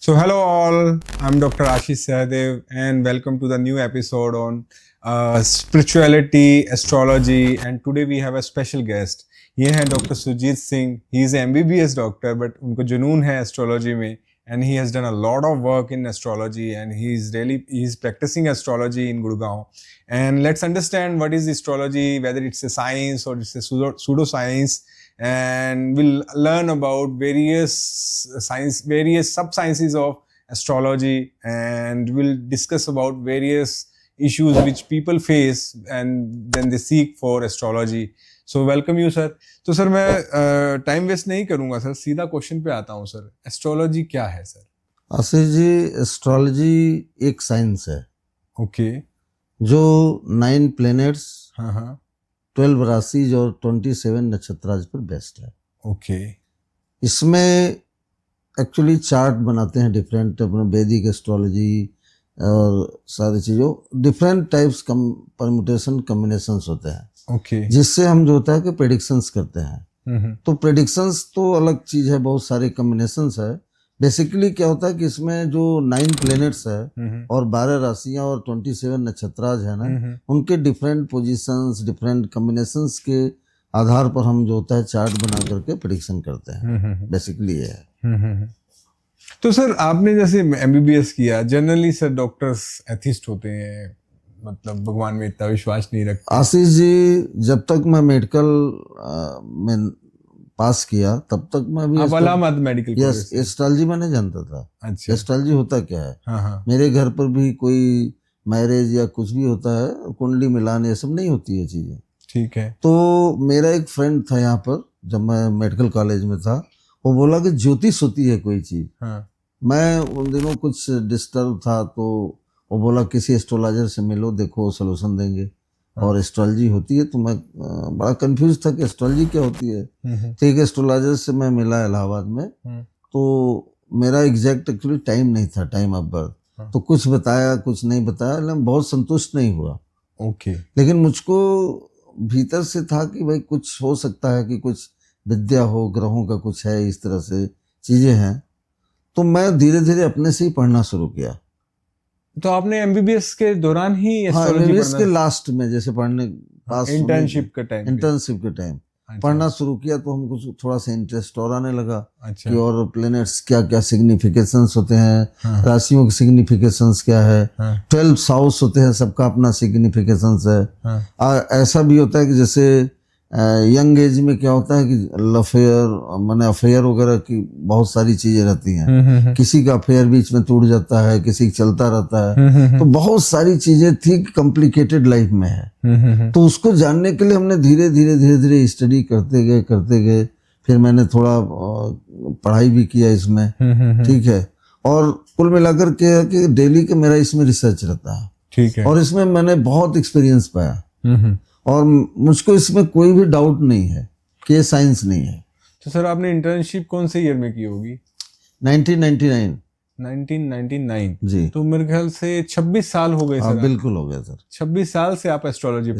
So, hello all, I'm Dr. Ashish Sahadev, and welcome to the new episode on spirituality, astrology. And today we have a special guest. ये है Dr. Sujit Singh. He is an MBBS doctor, but उनको जुनून है astrology में, and he has done a lot of work in astrology, and he's practicing astrology in Gurgaon. And let's understand what is astrology, whether it's a science or it's a pseudoscience. And we'll learn about various sub-sciences of astrology, and we'll discuss about various issues which people face and then they seek for astrology. So welcome you sir. तो sir मैं time waste नहीं करूंगा sir, सीधा question पे आता हूँ sir. Astrology क्या है सर? आशीष जी, एस्ट्रोलॉजी एक साइंस है. ओके. जो 9 प्लैनेट्स, हाँ 12 राशिज और 27 नक्षत्राज पर बेस्ड है. ओके. इसमें एक्चुअली चार्ट बनाते हैं डिफरेंट, अपने वैदिक एस्ट्रोलॉजी और सारी चीज़ों डिफरेंट टाइप्स परम्यूटेशन कम्बिनेशंस होते हैं. ओके. जिससे हम जो होता है कि प्रेडिक्शंस करते हैं. तो प्रेडिक्शंस तो अलग चीज़ है, बहुत सारे कम्बिनेशंस है. बेसिकली क्या होता है कि इसमें जो 9 प्लैनेट्स है और 12 राशियां और 27 नक्षत्राज है ना, उनके डिफरेंट पोजीशंस, डिफरेंट कॉम्बिनेशंस के आधार पर हम जो होता है चार्ट बना करके प्रेडिक्शन करते हैं. बेसिकली ये है. तो सर आपने जैसे एमबीबीएस किया, जनरली सर डॉक्टर्स एथिस्ट होते हैं, मतलब भगवान में इतना विश्वास नहीं रखते. आशीष जी, जब तक मैं मेडिकल में पास किया तब तक मैं भी मेडिकल एस्ट्रोलॉजी में नहीं जानता था. अच्छा. एस्ट्रोलॉजी होता क्या है? हाँ. मेरे घर पर भी कोई मैरिज या कुछ भी होता है, कुंडली मिलान ये सब नहीं होती है चीजें. ठीक है. तो मेरा एक फ्रेंड था यहाँ पर, जब मैं मेडिकल कॉलेज में था, वो बोला कि ज्योतिष होती है कोई चीज. हाँ. मैं उन दिनों कुछ डिस्टर्ब था, तो वो बोला किसी एस्ट्रोलॉजर से मिलो, देखो सोल्यूशन देंगे. और एस्ट्रोलॉजी होती है. तो मैं बड़ा कंफ्यूज था कि एस्ट्रोलॉजी क्या होती है. तो एक एस्ट्रोलॉजर से मैं मिला इलाहाबाद में. तो मेरा एग्जैक्ट एक्चुअली टाइम नहीं था, टाइम ऑफ बर्थ. तो कुछ बताया, कुछ नहीं बताया, लेकिन बहुत संतुष्ट नहीं हुआ. ओके. लेकिन मुझको भीतर से था कि भाई कुछ हो सकता है, कि कुछ विद्या हो, ग्रहों का कुछ है, इस तरह से चीजें हैं. तो मैं धीरे धीरे अपने से ही पढ़ना शुरू किया. तो आपने एमबीबीएस के दौरान ही एस्ट्रोलॉजी एमबीबीएस के लास्ट में, जैसे पढ़ने पास इंटर्नशिप के टाइम पढ़ना शुरू किया, तो हमको थोड़ा सा इंटरेस्ट और आने लगा. अच्छा. कि और प्लैनेट्स क्या क्या सिग्निफिकेशंस होते हैं. हाँ. राशियों के सिग्निफिकेशंस क्या है. हाँ. 12 हाउस होते हैं, सबका अपना सिग्निफिकेशंस है. हाँ. ऐसा भी होता है कि जैसे यंग एज में क्या होता है कि अफेयर वगैरह की बहुत सारी चीजें रहती हैं. किसी का अफेयर बीच में टूट जाता है, किसी चलता रहता है. तो बहुत सारी चीजें थी, कॉम्प्लिकेटेड लाइफ में है. तो उसको जानने के लिए हमने धीरे धीरे स्टडी करते गए. फिर मैंने थोड़ा पढ़ाई भी किया इसमें. ठीक है. और कुल मिलाकर के कि डेली के मेरा इसमें रिसर्च रहता है. ठीक है. और इसमें मैंने बहुत एक्सपीरियंस पाया. और मुझको इसमें कोई भी डाउट नहीं है कि ये साइंस नहीं है. तो सर आपने इंटर्नशिप कौन से ईयर में की होगी? 1999 जी. तो मेरे ख्याल से 26 साल हो गए सर. बिल्कुल हो गया सर. 26 साल से आप एस्ट्रोलॉजी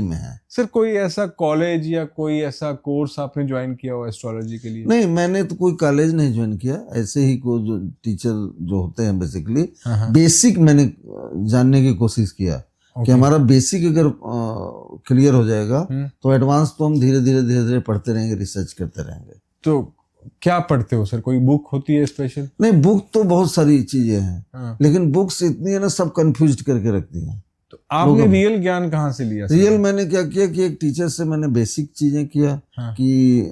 में है. सर कोई ऐसा कॉलेज या कोई ऐसा कोर्स आपने ज्वाइन किया हो एस्ट्रोलॉजी के लिए? नहीं, मैंने तो कोई कॉलेज नहीं ज्वाइन किया. ऐसे ही कोई जो टीचर जो होते हैं, बेसिकली बेसिक मैंने जानने की कोशिश किया. कि हमारा बेसिक अगर क्लियर हो जाएगा तो एडवांस तो हम धीरे धीरे पढ़ते रहेंगे, रिसर्च करते रहेंगे. तो क्या पढ़ते हो सर? कोई बुक होती है स्पेशल? नहीं, बुक तो बहुत सारी चीजें हैं. लेकिन बुक्स इतनी है ना, सब कंफ्यूज करके रखती हैं. तो आपने रियल ज्ञान कहाँ से लिया? रियल मैंने क्या किया कि एक टीचर से मैंने बेसिक चीजें किया. कि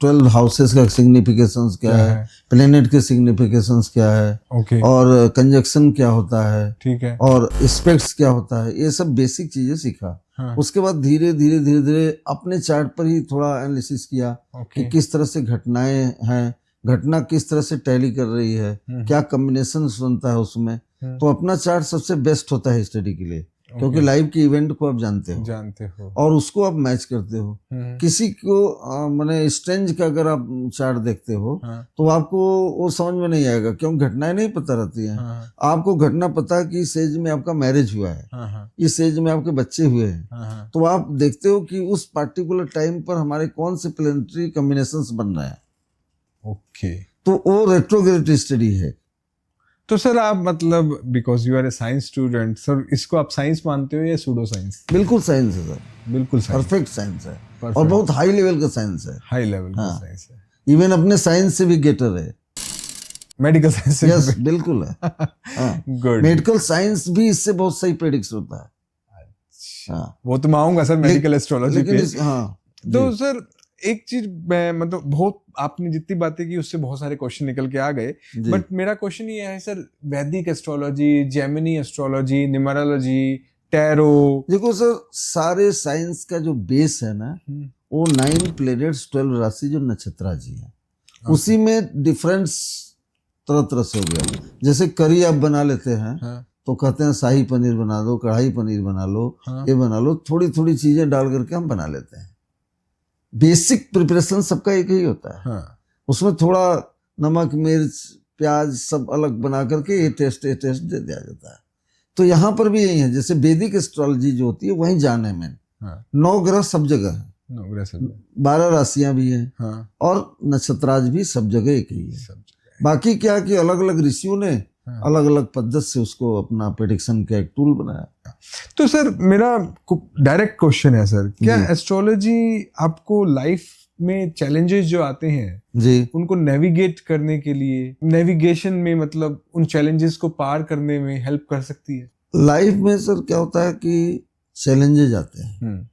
12 हाउसेस का सिग्निफिकेशंस क्या है, प्लेनेट के सिग्निफिकेशंस क्या है, और कंजक्शन क्या होता है. ठीक है. और एस्पेक्ट्स क्या होता है, ये सब बेसिक चीजें सीखा. उसके बाद धीरे धीरे अपने चार्ट पर ही थोड़ा एनालिसिस किया. कि किस तरह से घटनाएं हैं, घटना किस तरह से टैली कर रही है, क्या कॉम्बिनेशन बनता है उसमें. तो अपना चार्ट सबसे बेस्ट होता है स्टडी के लिए. क्योंकि लाइव के इवेंट को आप जानते हो और उसको आप मैच करते हो. किसी को माने स्ट्रेंज का अगर आप चार्ट देखते हो तो आपको वो समझ में नहीं आएगा, क्यों घटनाएं नहीं पता रहती हैं. आपको घटना पता है कि इस एज में आपका मैरिज हुआ है, इस एज में आपके बच्चे हुए हैं. तो आप देखते हो कि उस पार्टिकुलर टाइम पर हमारे कौन से प्लेनेटरी कॉम्बिनेशंस बन रहे हैं. ओके. तो वो रेट्रोग्रेड स्टडी है. तो सर आप मतलब because you are a science student sir, इसको आप साइंस मानते हो या सूडो साइंस? बिल्कुल साइंस है सर, बिल्कुल साइंस, परफेक्ट साइंस है और बहुत हाई लेवल का साइंस है, हाई लेवल का हाँ। साइंस है, इवन अपने साइंस से भी गेटर है, मेडिकल साइंस से यस बिल्कुल है, हाँ। गुड। मेडिकल साइंस भी इससे बहुत सही प्रेडिक्ट होता है, हाँ। वो तो मैं आऊंगा सर मेडिकल एस्ट्रोलॉजी पे। हाँ तो सर एक चीज मैं मतलब बहुत आपने जितनी बातें की उससे बहुत सारे क्वेश्चन निकल के आ गए, बट मेरा क्वेश्चन ये है सर, वैदिक astrology, Gemini astrology, numerology, tarot, देखो सर सारे साइंस का जो बेस है ना वो 9 प्लेनेट्स 12 राशि जो नक्षत्राजी है, उसी में डिफरेंस तरह तरह से हो गया। जैसे करी आप बना लेते हैं, हाँ। तो कहते हैं शाही पनीर बना दो, कढ़ाई पनीर बना लो, हाँ। ये बना लो, थोड़ी थोड़ी चीजें डाल करके हम बना लेते हैं। बेसिक प्रिपरेशन सबका एक ही होता है, हाँ। उसमें थोड़ा नमक मिर्च प्याज सब अलग बना करके ये टेस्ट दे दिया जाता है। तो यहाँ पर भी यही है, जैसे वैदिक एस्ट्रोलॉजी जो होती है वही जान है मैंने, हाँ। 9 ग्रह सब जगह है, 12 राशियां भी हैं, हाँ। और नक्षत्राज भी सब जगह एक ही है। बाकी क्या कि अलग अलग ऋषियों ने अलग अलग पद्धति से उसको अपना प्रेडिक्शन का एक टूल बनाया। तो सर मेरा डायरेक्ट क्वेश्चन है सर, क्या एस्ट्रोलॉजी आपको लाइफ में चैलेंजेस जो आते हैं जी उनको नेविगेट करने के लिए, नेविगेशन में मतलब उन चैलेंजेस को पार करने में हेल्प कर सकती है? लाइफ में सर क्या होता है कि चैलेंजेस आते हैं,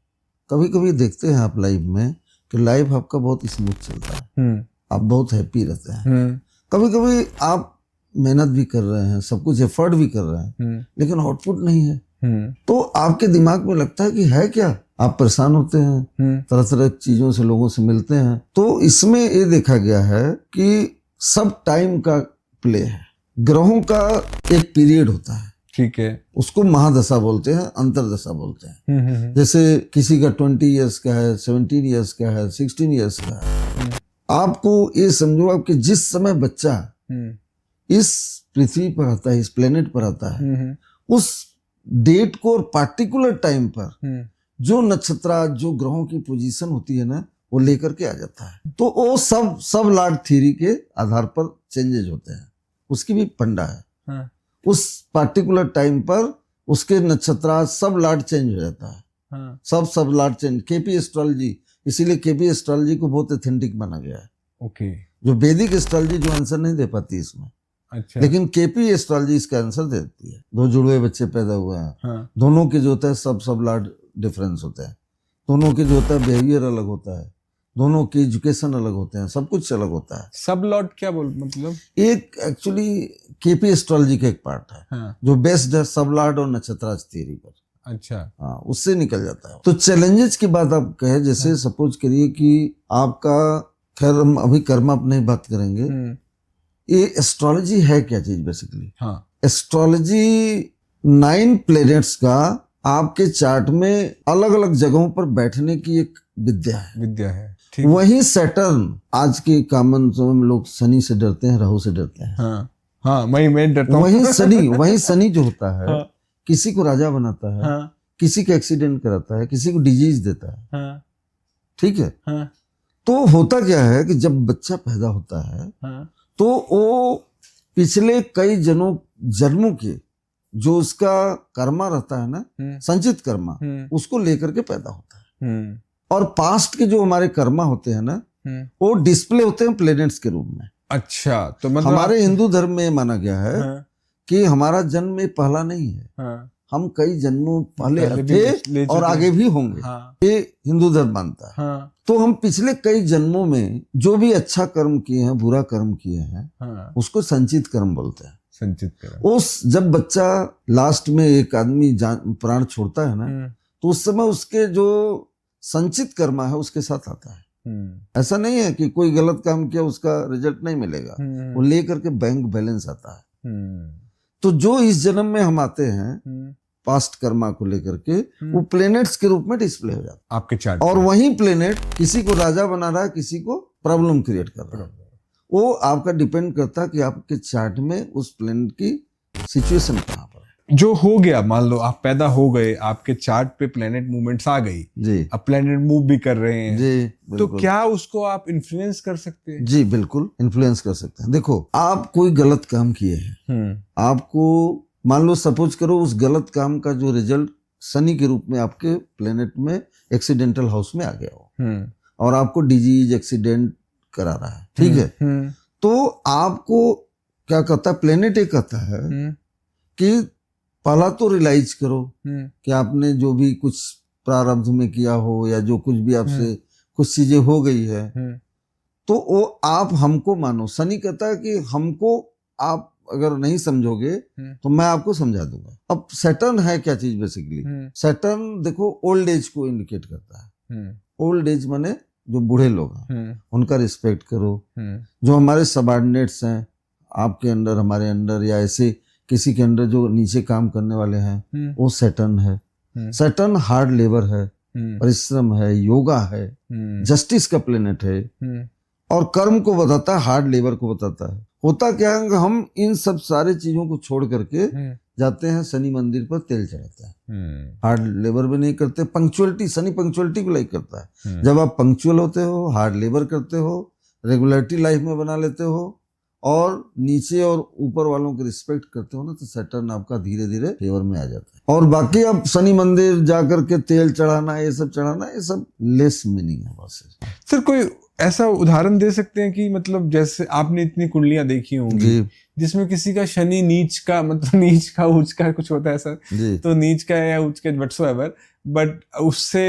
कभी कभी देखते हैं आप लाइफ में कि लाइफ आपका बहुत स्मूथ चलता है, आप बहुत हैप्पी रहते हैं। कभी कभी आप मेहनत भी कर रहे हैं, सब कुछ एफर्ट भी कर रहे हैं, लेकिन आउटपुट नहीं है, तो आपके दिमाग में लगता है कि है क्या, आप परेशान होते हैं, तरह तरह की चीजों से लोगों से मिलते हैं। तो इसमें ये देखा गया है कि सब टाइम का प्ले है, ग्रहों का एक पीरियड होता है, ठीक है, उसको महादशा बोलते हैं, अंतरदशा बोलते हैं। जैसे किसी का 20 इयर्स का है, 17 इयर्स का है, 16 इयर्स का है। आपको ये समझो आप कि जिस समय बच्चा इस पृथ्वी पर आता है, इस प्लेनेट पर आता है, उस डेट को और पार्टिकुलर टाइम पर जो नक्षत्र जो ग्रहों की पोजीशन होती है ना वो लेकर के आ जाता है। तो वो सब लॉर्ड थ्योरी के आधार पर चेंजेज होते हैं, उसकी भी फंडा है। उस पार्टिकुलर टाइम पर उसके नक्षत्र सब लॉर्ड चेंज हो जाता है, सब लॉर्ड चेंज। केपी एस्ट्रोलॉजी, इसीलिए केपी एस्ट्रोलॉजी को बहुत ऑथेंटिक माना गया है। ओके। जो वैदिक एस्ट्रोलॉजी जो आंसर नहीं दे पाती इसमें, अच्छा। लेकिन केपी एस्ट्रोलॉजी इसका आंसर देती है। 2 जुड़वे बच्चे पैदा हुए हैं, दोनों के जो होता है सब लॉर्ड डिफरेंस होते हैं, दोनों के जो होता है बिहेवियर अलग होता है, दोनों की एजुकेशन अलग होते हैं, सब कुछ अलग होता है। सब लॉर्ड क्या बोल मतलब? एक एक्चुअली केपी एस्ट्रोलॉजी का एक पार्ट है, जो बेस्ड है सब लॉर्ड और नक्षत्र थ्योरी पर। अच्छा, हाँ, उससे निकल जाता है। तो चैलेंजेस की बात आप कहे, जैसे सपोज करिए कि आपका, खैर हम अभी कर्मा पर नहीं बात करेंगे, ये एस्ट्रोलॉजी है क्या चीज बेसिकली? एस्ट्रोलॉजी 9 प्लैनेट्स का आपके चार्ट में अलग अलग जगहों पर बैठने की एक विद्या है। ठीक। वही सैटर्न, आज के कॉमन में लोग शनि से डरते हैं, राहु से डरते हैं। मैं डरता हूं। वही शनि जो होता है, किसी को राजा बनाता है, किसी का एक्सीडेंट कराता है, किसी को डिजीज देता है, ठीक है। तो होता क्या है कि जब बच्चा पैदा होता है तो वो पिछले कई जन्मों के जो उसका कर्मा रहता है ना, संचित कर्मा, उसको लेकर के पैदा होता है। और पास्ट के जो हमारे कर्मा होते हैं ना, वो डिस्प्ले होते हैं प्लैनेट्स के रूप में। अच्छा, तो मतलब हमारे हिंदू धर्म में माना गया है कि हमारा जन्म ये पहला नहीं है, हम कई जन्मों पहले थे और आगे भी होंगे, ये हिंदू धर्म मानता है। तो हम पिछले कई जन्मों में जो भी अच्छा कर्म किए हैं, बुरा कर्म किए हैं, उसको संचित कर्म बोलते हैं। संचित कर्म। उस जब बच्चा लास्ट में एक आदमी प्राण छोड़ता है ना, तो उस समय उसके जो संचित कर्मा है उसके साथ आता है। ऐसा नहीं है कि कोई गलत काम किया उसका रिजल्ट नहीं मिलेगा, वो लेकर के बैंक बैलेंस आता है। तो जो इस जन्म में हम आते हैं पास्ट कर्मा को लेकर के, वो प्लैनेट्स के रूप में डिस्प्ले हो जाता है आपके चार्ट। और वही प्लैनेट किसी को राजा बना रहा है, किसी को प्रॉब्लम क्रिएट कर रहा है। वो आपका डिपेंड करता है कि आपके चार्ट में उस प्लैनेट की सिचुएशन कहाँ पर है। जो हो गया, मान लो आप पैदा हो गए, आपके चार्ट पे प्लेनेट मूवमेंट्स आ गई जी अब प्लेनेट मूव भी कर रहे हैं, जी तो बिल्कुल। क्या उसको आप इन्फ्लुएंस कर सकते हैं? जी बिल्कुल इन्फ्लुएंस कर सकते हैं। देखो, आप कोई गलत काम किए हैं, आपको मान लो सपोज करो उस गलत काम का जो रिजल्ट शनि के रूप में आपके प्लेनेट में एक्सीडेंटल हाउस में आ गया हो और आपको डिजीज एक्सीडेंट करा रहा है, ठीक है, तो आपको क्या कहता है प्लेनेट, ये कहता है कि पहला तो रियलाइज करो कि आपने जो भी कुछ प्रारब्ध में किया हो या जो कुछ भी आपसे कुछ चीजें हो गई है, तो वो आप हमको मानो। शनि कहता है कि हमको आप अगर नहीं समझोगे तो मैं आपको समझा दूंगा। अब सैटर्न है क्या चीज बेसिकली? सैटर्न देखो ओल्ड एज को इंडिकेट करता है। ओल्ड एज माने जो बूढ़े लोग हैं उनका रिस्पेक्ट करो। जो हमारे सबऑर्डिनेट्स हैं आपके अंडर, हमारे अंडर या ऐसे किसी के अंडर जो नीचे काम करने वाले हैं, वो सैटर्न है। सैटर्न हार्ड लेबर है, परिश्रम है, योगा है, जस्टिस का प्लेनेट है और कर्म को बताता है, हार्ड लेबर को बताता है। होता क्या है कि हम इन सब सारे चीजों को छोड़ करके जाते हैं शनि मंदिर पर, तेल चढ़ाते हैं। हार्ड लेबर भी नहीं करते, पंक्चुअलिटी, शनि पंक्चुअलिटी को लाइक करता है। जब आप पंक्चुअल होते हो, हार्ड लेबर करते हो, रेगुलरिटी लाइफ में बना लेते हो और नीचे और ऊपर वालों की रिस्पेक्ट करते हो ना, तो सैटर्न आपका धीरे धीरे फेवर में आ जाता है। और बाकी आप शनि मंदिर जाकर के तेल चढ़ाना, ये सब चढ़ाना, ये सब लेस मीनिंग है बस। सर कोई ऐसा उदाहरण दे सकते हैं कि मतलब जैसे आपने इतनी कुंडलियां देखी होंगी जिसमें किसी का शनि नीच का, मतलब नीच का उच्च का कुछ होता है सर, तो नीच का या उच्च का व्हाटसोएवर, बट उससे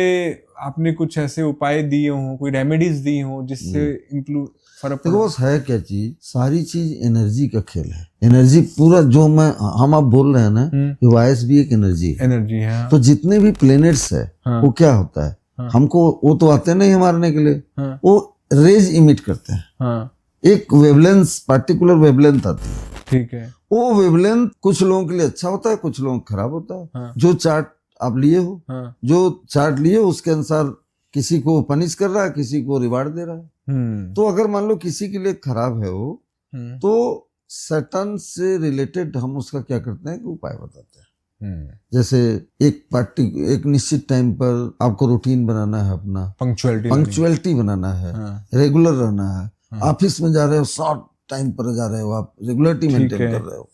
आपने कुछ ऐसे उपाय दिए हों, कोई रेमेडीज दी हों जिससे फर्क पड़ा? देखो है क्या चीज, सारी चीज एनर्जी का खेल है। एनर्जी पूरा जो हम आप बोल रहे हैं ना कि वायस भी एक एनर्जी है। एनर्जी है। तो जितने भी प्लेनेट्स है वो क्या होता है, हमको वो तो आते नहीं मारने के लिए, वो रेज इमिट करते हैं। एक वेवलेंथ, पार्टिकुलर वेवलेंथ आती है, ठीक है। वो वेवलेंथ कुछ लोगों के लिए अच्छा होता है, कुछ लोगों को खराब होता है। जो चार्ट आप लिए हो, जो चार्ट लिए हो उसके अनुसार किसी को पनिश कर रहा है, किसी को रिवार्ड दे रहा है। तो अगर मान लो किसी के लिए खराब है वो, तो सैटर्न से रिलेटेड हम उसका क्या करते हैं कि उपाय बताते हैं। जैसे एक निश्चित टाइम पर आपको रूटीन बनाना है, अपना पंक्चुअलिटी बनाना है, रेगुलर रहना है। ऑफिस में जा रहे हो, शॉर्ट टाइम पर जा रहे हो, आप रेगुलरिटी मेंटेन कर रहे हो,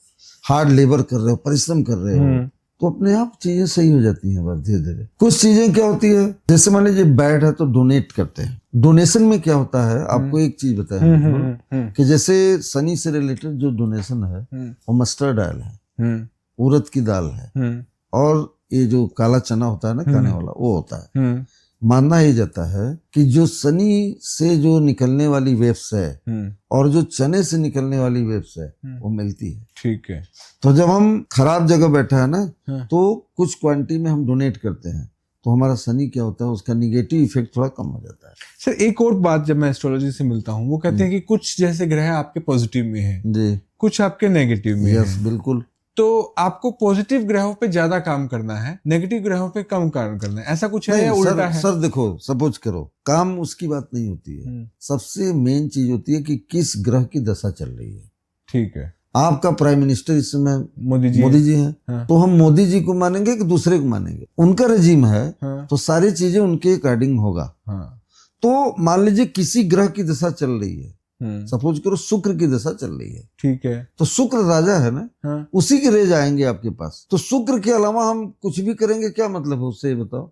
हार्ड लेबर कर रहे हो, परिश्रम कर रहे हो, तो अपने आप चीजें सही हो जाती हैं बस धीरे धीरे। कुछ चीजें क्या होती है, जैसे मान लीजिए बैड है तो डोनेट करते हैं। डोनेशन में क्या होता है, आपको एक चीज बताया कि जैसे शनि से रिलेटेड जो डोनेशन है वो मस्टर्ड ऑयल है, उड़द की दाल है, और ये जो काला चना होता है ना खाने वाला, वो होता है। मानना ही जाता है कि जो शनि से जो निकलने वाली वेव्स है और जो चने से निकलने वाली वेव्स है वो मिलती है, ठीक है। तो जब हम खराब जगह बैठा है ना, तो कुछ क्वांटिटी में हम डोनेट करते हैं, तो हमारा शनि क्या होता है, उसका निगेटिव इफेक्ट थोड़ा कम हो जाता है। सर एक और बात, जब मैं एस्ट्रोलॉजी से मिलता हूँ वो कहते हैं कि कुछ जैसे ग्रह आपके पॉजिटिव में है जी, कुछ आपके नेगेटिव में है। बिल्कुल। तो आपको पॉजिटिव ग्रहों पे ज्यादा काम करना है, नेगेटिव ग्रहों पे कम काम करना है, ऐसा कुछ है या उल्टा है? सर देखो, सपोज करो, काम उसकी बात नहीं होती है, सबसे मेन चीज होती है कि किस ग्रह की दशा चल रही है, ठीक है। आपका प्राइम मिनिस्टर इस समय मोदी जी हैं, हाँ। तो हम मोदी जी को मानेंगे कि दूसरे को मानेंगे? उनका रेजिम है, हाँ। तो सारी चीजें उनके अकॉर्डिंग होगा, हाँ। तो मान लीजिए किसी ग्रह की दशा चल रही है, सपोज करो शुक्र की दशा चल रही है, ठीक है, तो शुक्र राजा है ना, हाँ। उसी के रेज आएंगे आपके पास। तो शुक्र के अलावा हम कुछ भी करेंगे, क्या मतलब है उससे, बताओ।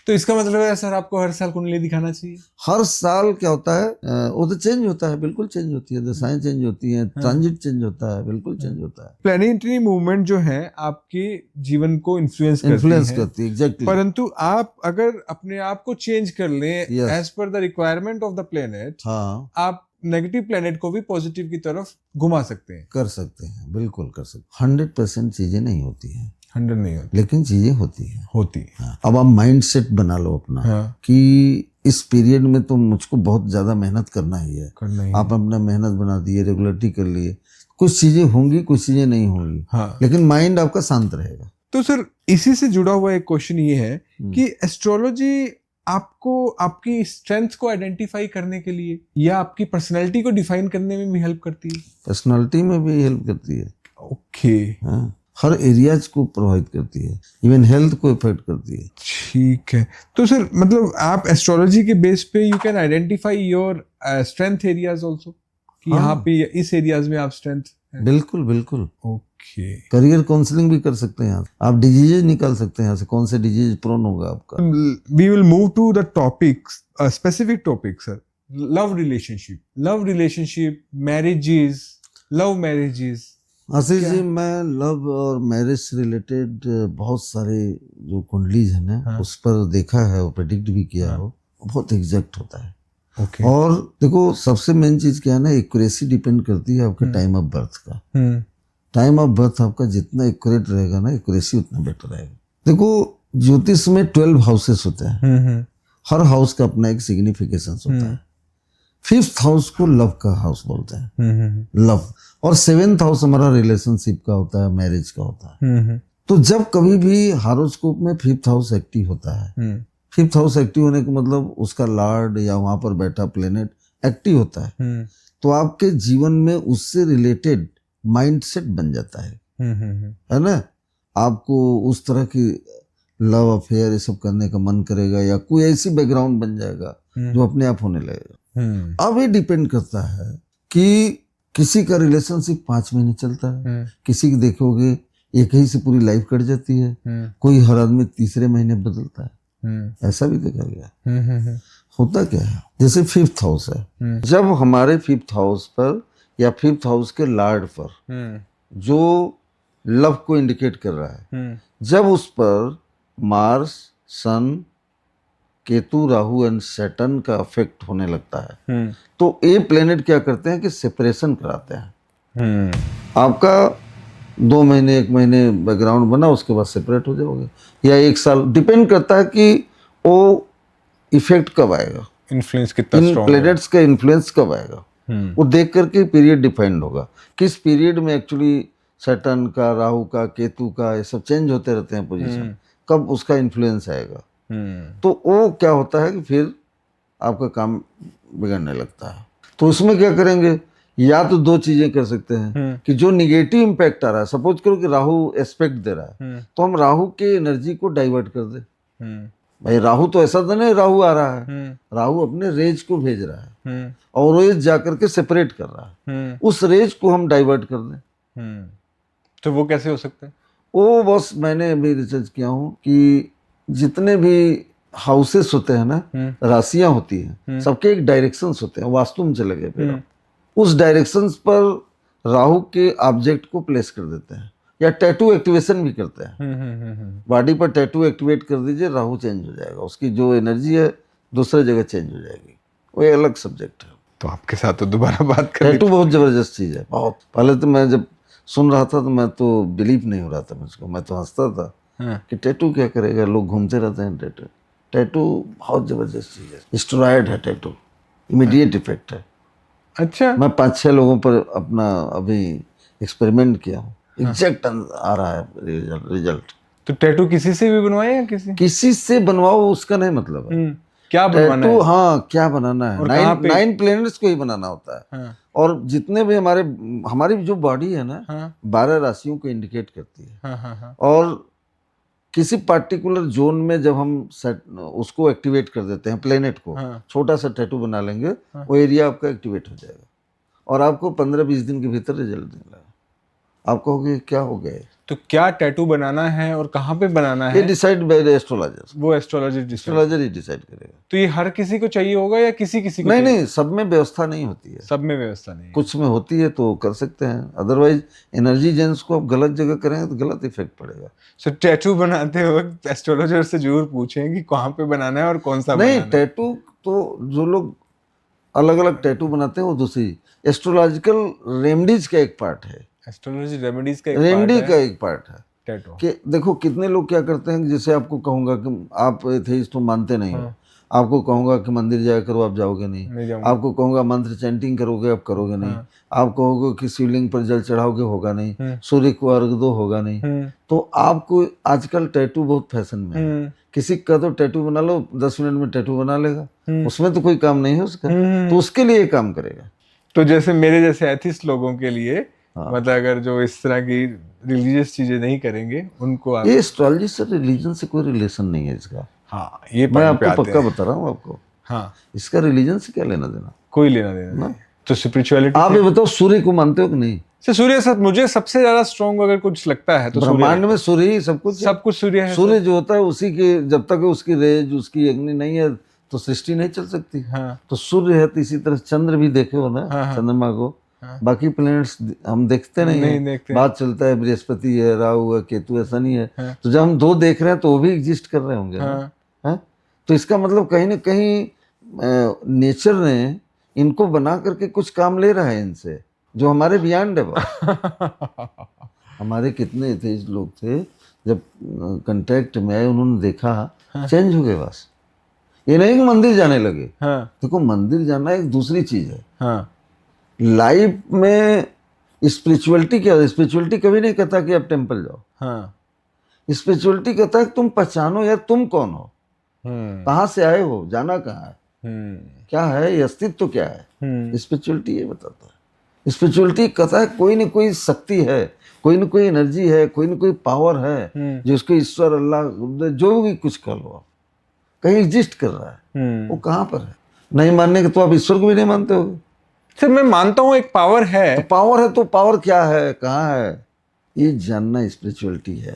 तो इसका मतलब है सर आपको हर साल कुंडली दिखाना चाहिए? हर साल क्या होता है, वो तो चेंज होता है, बिल्कुल चेंज होती है, दशाएं चेंज होती हैं, ट्रांजिट चेंज होता है, बिल्कुल चेंज होता है। प्लैनेटरी मूवमेंट जो है आपके जीवन को इन्फ्लुएंस करती है, एग्जैक्टली। परंतु आप अगर अपने आप को चेंज कर लें as per the requirement of the planet, हाँ, आप नेगेटिव प्लेनेट को भी पॉजिटिव की तरफ घुमा सकते हैं, कर सकते हैं, बिल्कुल कर सकते हैं। 100% चीजें नहीं होती हैं, 100 नहीं होती, लेकिन चीजें होती हैं, हाँ। अब आप माइंड सेट बना लो अपना, हाँ। कि इस पीरियड में तो मुझको बहुत ज्यादा मेहनत करना ही है, आप अपना मेहनत बना दिए, रेगुलरिटी कर लिए, कुछ चीजें होंगी, कुछ चीजें नहीं होंगी, हाँ। लेकिन माइंड आपका शांत रहेगा। तो सर इसी से जुड़ा हुआ एक क्वेश्चन ये है कि एस्ट्रोलॉजी आपको आपकी स्ट्रेंथ को आइडेंटिफाई करने के लिए या आपकी पर्सनैलिटी को डिफाइन करने में भी हेल्प करती है? पर्सनैलिटी में भी हेल्प करती है, ओके, हाँ। हर एरियाज को प्रभावित करती है, इवन हेल्थ को इफेक्ट करती है। ठीक है, तो सर मतलब आप एस्ट्रोलॉजी के बेस पे you can identify your strength areas also, कि हाँ। यहाँ पे इस एरियाज में आप स्ट्रेंथ। बिल्कुल बिल्कुल। ओके, करियर काउंसलिंग भी कर सकते हैं आप डिजीजेज निकाल सकते हैं यहाँ से, कौन से डिजीज प्रोन होगा आपका। We will move to the topic, specific topic sir. Love relationship, marriages, love marriages. Ashish ji, मैं लव और मैरिज से रिलेटेड बहुत सारे जो कुंडलीज है ना, हाँ। उस पर देखा है और प्रेडिक्ट भी किया है, बहुत एग्जैक्ट होता है। ओके, और देखो सबसे मेन चीज क्या है ना, एक्यूरेसी डिपेंड करती है आपके टाइम ऑफ बर्थ का। टाइम ऑफ बर्थ आपका जितना एक्यूरेट रहेगा ना, एक्यूरेसी उतना बेटर रहेगा। देखो ज्योतिष में 12 हाउसेस होते हैं, हर हाउस का अपना एक सिग्निफिकेशन होता है। 5th हाउस को लव का हाउस बोलते हैं, लव। और 7th हाउस हमारा रिलेशनशिप का होता है, मैरिज का होता है। तो जब कभी भी हॉरोस्कोप में 5th हाउस एक्टिव होता है, 5th हाउस एक्टिव होने का मतलब उसका लॉर्ड या वहां पर बैठा प्लेनेट एक्टिव होता है, तो आपके जीवन में उससे रिलेटेड माइंडसेट बन जाता है ना। आपको उस तरह की लव अफेयर ये सब करने का मन करेगा, या कोई ऐसी बैकग्राउंड बन जाएगा जो अपने आप होने लगेगा। अब ये डिपेंड करता है कि किसी का रिलेशनशिप 5 महीने चलता है, किसी की देखोगे एक ही से पूरी लाइफ कट जाती है, कोई हर आदमी तीसरे महीने बदलता है, ऐसा भी देखा गया। होता क्या है, जैसे 5th हाउस है, जब हमारे 5th हाउस पर या 5th हाउस के लॉर्ड पर जो लव को इंडिकेट कर रहा है, जब उस पर Mars, Sun, Ketu, Rahu and Saturn का इफेक्ट होने लगता है, तो ये प्लेनेट क्या करते हैं कि सेपरेशन कराते हैं। आपका 2 महीने 1 महीने बैकग्राउंड बना, उसके बाद सेपरेट हो जाओगे, या 1 साल, डिपेंड करता है कि वो इफेक्ट कब आएगा, इन्फ्लुएंस कितना इन स्ट्रांग प्लेनेट्स का इन्फ्लुएंस कब आएगा, वो देख करके पीरियड डिफाइंड होगा। किस पीरियड में एक्चुअली सैटर्न का, राहु का, केतु का, ये सब चेंज होते रहते हैं पोजीशन, कब उसका इन्फ्लुएंस आएगा, तो वो क्या होता है कि फिर आपका काम बिगड़ने लगता है। तो उसमें क्या करेंगे, या तो 2 चीजें कर सकते हैं कि जो निगेटिव इम्पैक्ट आ रहा है, सपोज करो कि राहु एस्पेक्ट दे रहा है, तो हम राहु के एनर्जी को डाइवर्ट कर दे। भाई राहु तो ऐसा तो नहीं राहु आ रहा है, राहु अपने रेज को भेज रहा है और रेज जाकर के सेपरेट कर रहा है, उस रेज को हम डाइवर्ट कर दें। तो वो कैसे हो सकता है? वो बस मैंने अभी रिसर्च किया हूँ कि जितने भी हाउसेस होते हैं ना, राशियां होती हैं, सबके एक डायरेक्शंस होते हैं, वास्तु में चले गए फिर उस डायरेक्शंस पर राहु के ऑब्जेक्ट को प्लेस कर देते हैं, या टैटू एक्टिवेशन भी करते हैं। बॉडी पर टैटू एक्टिवेट कर दीजिए, राहु चेंज हो जाएगा, उसकी जो एनर्जी है दूसरे जगह चेंज हो जाएगी, वो एक अलग सब्जेक्ट है। तो आपके साथ तो दोबारा बात कर, टैटू बहुत जबरदस्त चीज है, बहुत। पहले तो मैं जब सुन रहा था तो मैं तो बिलीव नहीं हो रहा था मुझको, मैं तो हंसता था कि टैटू क्या करेगा, लोग घूमते रहते हैं टैटू। टैटू बहुत जबरदस्त चीज है, स्टेरॉयड है टैटू, इमीडिएट इफेक्ट है। अच्छा, मैं 5-6 लोगों पर अपना अभी एक्सपेरिमेंट किया हूँ, एग्जैक्ट आ रहा है रिजल्ट। तो टैटू किसी से भी बनवाए या किसी से बनवाओ उसका नहीं मतलब है, क्या बनवाना है? हाँ क्या बनाना है, 9 प्लैनेट्स को ही बनाना होता है। हाँ। और जितने भी हमारी जो बॉडी है ना, 12 राशियों को इंडिकेट करती है। और किसी पार्टिकुलर जोन में जब हम उसको एक्टिवेट कर देते हैं प्लेनेट को, छोटा सा टैटू बना लेंगे, वो एरिया आपका एक्टिवेट हो जाएगा और आपको 15-20 दिन के भीतर रिजल्ट देगा। आप कहोगे क्या हो गया? तो क्या टैटू बनाना है और कहाँ पे बनाना है, ये डिसाइड बाय द एस्ट्रोलॉजर। वो एस्ट्रोलॉजर ही डिसाइड करेगा। तो ये हर किसी को चाहिए होगा या किसी को? नहीं, सब में व्यवस्था नहीं होती है, सब में व्यवस्था नहीं है। कुछ में होती है तो कर सकते हैं, अदरवाइज एनर्जी जेंस को आप गलत जगह करेंगे तो गलत इफेक्ट पड़ेगा। सो टैटू बनाते वक्त एस्ट्रोलॉजर से जरूर पूछें कि कहाँ पे बनाना है और कौन सा बनाना है। नहीं, टैटू तो जो लोग अलग अलग टैटू बनाते हैं वो दूसरी, एस्ट्रोलॉजिकल रेमेडीज का एक पार्ट है, एस्ट्रोलॉजी रेमेडीज का एक पार्ट है टैटू। कि देखो कितने लोग क्या करते हैं, जैसे आपको कहूंगा कि आप एथेइस्ट तो मानते नहीं हो, आपको कहूंगा कि मंदिर जाया करो, आप जाओगे नहीं। आपको कहूंगा मंत्र चैंटिंग करोगे, आप करोगे नहीं। आप कहोगे कि शिवलिंग पर जल चढ़ाओगे, होगा नहीं। सूर्य को अर्घ दो, होगा नहीं। तो आपको आजकल टैटू बहुत फैशन में है, किसी का तो टैटू बना लो, 10 मिनट में टैटू बना लेगा, उसमें तो कोई काम नहीं है उसका, तो उसके लिए काम करेगा। तो जैसे मेरे जैसे एथिस्ट लोगों के लिए मतलब अगर जो इस तरह की रिलीजियस चीजें नहीं करेंगे उनको आप, ये एस्ट्रोलॉजी से रिलीजन से कोई रिलेशन नहीं है इसका। हाँ ये मैं पॉइंट पे आपको आते पक्का हैं। बता रहा हूँ आपको, हाँ, इसका रिलीजन से क्या लेना देना। कोई लेना देना ना? नहीं। तो स्पिरिचुअलिटी आप ये बताओ, सूर्य को मानते हो कि नहीं? से सूर्य सर मुझे सबसे ज्यादा स्ट्रॉन्ग अगर कुछ लगता है तो सूर्य ब्रह्मांड लगता में सूर्य ही सब कुछ है। है। सब कुछ सूर्य है सूर्य सर। जो होता है उसी के, जब तक उसकी रेज, उसकी अग्नि नहीं है तो सृष्टि नहीं चल सकती। हाँ तो सूर्य है, तो इसी तरह चंद्र भी देखे हो ना, हाँ हाँ चंद्रमा को। हाँ। बाकी प्लैनेट्स हम देखते नहीं नहीं है, देखते। बात चलता है बृहस्पति है, राहु है, केतु, ऐसा नहीं है। हाँ तो जब हम दो देख रहे हैं तो वो भी एग्जिस्ट कर रहे होंगे ना। हाँ है? तो इसका मतलब कहीं ना कहीं नेचर ने इनको बना करके कुछ काम ले रहा है इनसे, जो हमारे बियॉन्ड है बस। हमारे कितने एथेइस्ट लोग थे, जब कांटेक्ट में आए उन्होंने देखा, चेंज हो गए बस। ये नहीं कि मंदिर जाने लगे। हाँ देखो, मंदिर जाना एक दूसरी चीज है। हाँ लाइफ में स्पिरिचुअलिटी क्या है? स्पिरिचुअलिटी कभी नहीं कहता कि आप टेम्पल जाओ। हाँ। स्पिरिचुअलिटी कहता है कि तुम पहचानो यार तुम कौन हो, कहाँ से आए हो, जाना कहाँ है, क्या है ये अस्तित्व, क्या है। स्पिरिचुअलिटी ये बताता है। स्पिरिचुअलिटी कहता है कोई न कोई शक्ति है, कोई न कोई एनर्जी है, कोई न कोई पावर है, जो उसको ईश्वर, अल्लाह, जो भी कुछ कर लो, कहीं एग्जिस्ट कर रहा है। वो कहाँ पर है? नहीं मानने के तो आप ईश्वर को भी नहीं मानते हो। सर मैं मानता हूँ एक पावर है। तो पावर है, तो पावर क्या है, कहाँ है, ये जानना स्पिरिचुअलिटी है।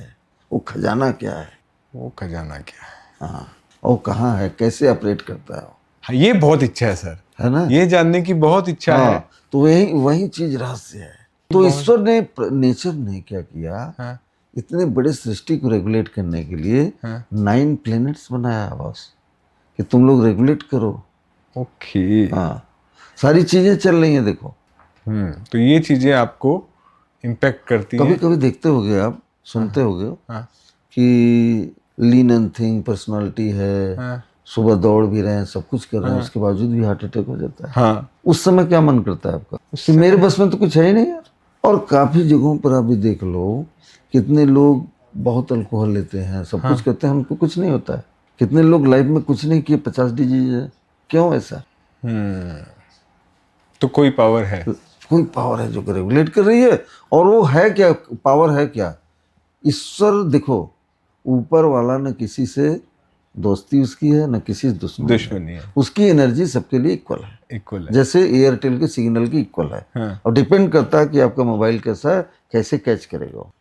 वो खजाना क्या है, वो खजाना क्या है, हाँ, और कहाँ है, कैसे ऑपरेट करता है। हाँ, ये बहुत इच्छा है सर, है ना, ये जानने की बहुत इच्छा हाँ, है। तो वही वही चीज रहस्य है। तो ईश्वर ने, नेचर ने क्या किया, हाँ इतने बड़े सृष्टि को रेगुलेट करने के लिए 9 प्लैनेट्स बनाया बस, कि तुम लोग रेगुलेट करो। ओके। हाँ, सारी चीजें चल रही हैं देखो। तो ये चीजें आपको इम्पैक्ट करती कभी हैं। कभी देखते होगे आप, सुनते होगे हाँ कि लीन एंड थिंग पर्सनालिटी है, हाँ सुबह दौड़ भी रहे हैं, सब कुछ कर रहे हैं, उसके बावजूद भी हार्ट अटैक हो जाता है। हाँ। उस समय क्या मन करता है आपका, कि मेरे बस में तो कुछ है ही नहीं यार। और काफी जगहों पर आप भी देख लो, कितने लोग बहुत अल्कोहल लेते हैं, सब कुछ करते हैं, उनको कुछ नहीं होता है। कितने लोग लाइफ में कुछ नहीं किए, 50 डिजीज है। क्यों ऐसा? तो कोई पावर है, कोई पावर है जो रेगुलेट कर रही है। और वो है क्या, पावर है क्या? ईश्वर देखो, ऊपर वाला न किसी से दोस्ती उसकी है, न किसी से दुश्मनी है। उसकी एनर्जी सबके लिए इक्वल है, इक्वल है। जैसे एयरटेल के सिग्नल की इक्वल है। हाँ। और डिपेंड करता है कि आपका मोबाइल कैसा है, कैसे कैच करेगा।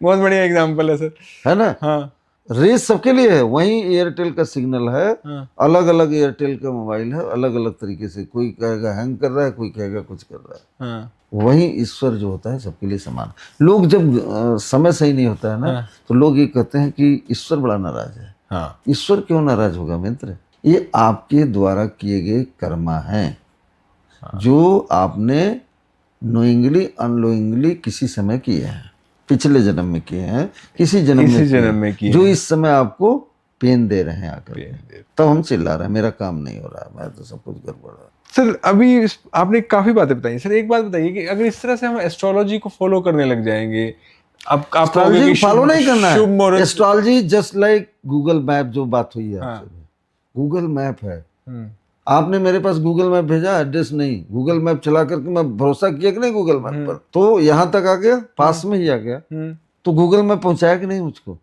बहुत बढ़िया एग्जांपल है सर, है ना। हाँ रेस सबके लिए है, वही एयरटेल का सिग्नल है। हाँ अलग अलग एयरटेल का मोबाइल है, अलग अलग तरीके से, कोई कहेगा हैंग कर रहा है, कोई कहेगा कुछ कर रहा है। हाँ वही ईश्वर जो होता है सबके लिए समान। लोग जब समय सही नहीं होता है ना, तो लोग ये कहते हैं कि ईश्वर बड़ा नाराज है। हाँ। ईश्वर क्यों नाराज होगा मित्र? ये आपके द्वारा किए गए कर्मा हैं, जो आपने नोइंगली अनलोइंगली किसी समय किए हैं, पिछले जन्म में किए हैं, किसी जन्म में किए, जो इस समय आपको पेन दे रहे हैं आकर के। तब हम चिल्ला रहे हैं मेरा काम नहीं हो रहा है, मैं तो सब कुछ गड़बड़ है। सर अभी आपने काफी बातें बताई। सर एक बात बताइए कि अगर इस तरह से हम एस्ट्रोलॉजी को फॉलो करने लग जाएंगे, अब आप एस्ट्रोलॉजी फॉलो नहीं करना है। शुभ astrology just like Google map, जो बात हुई है आपसे। गूगल मैप है, आपने मेरे पास गूगल मैप भेजा, एड्रेस नहीं, गूगल मैप चला करके मैं भरोसा किया कि नहीं गूगल मैप पर, तो यहाँ तक आ गया, पास में ही आ गया। तो गूगल मैप पहुंचाया कि नहीं मुझको?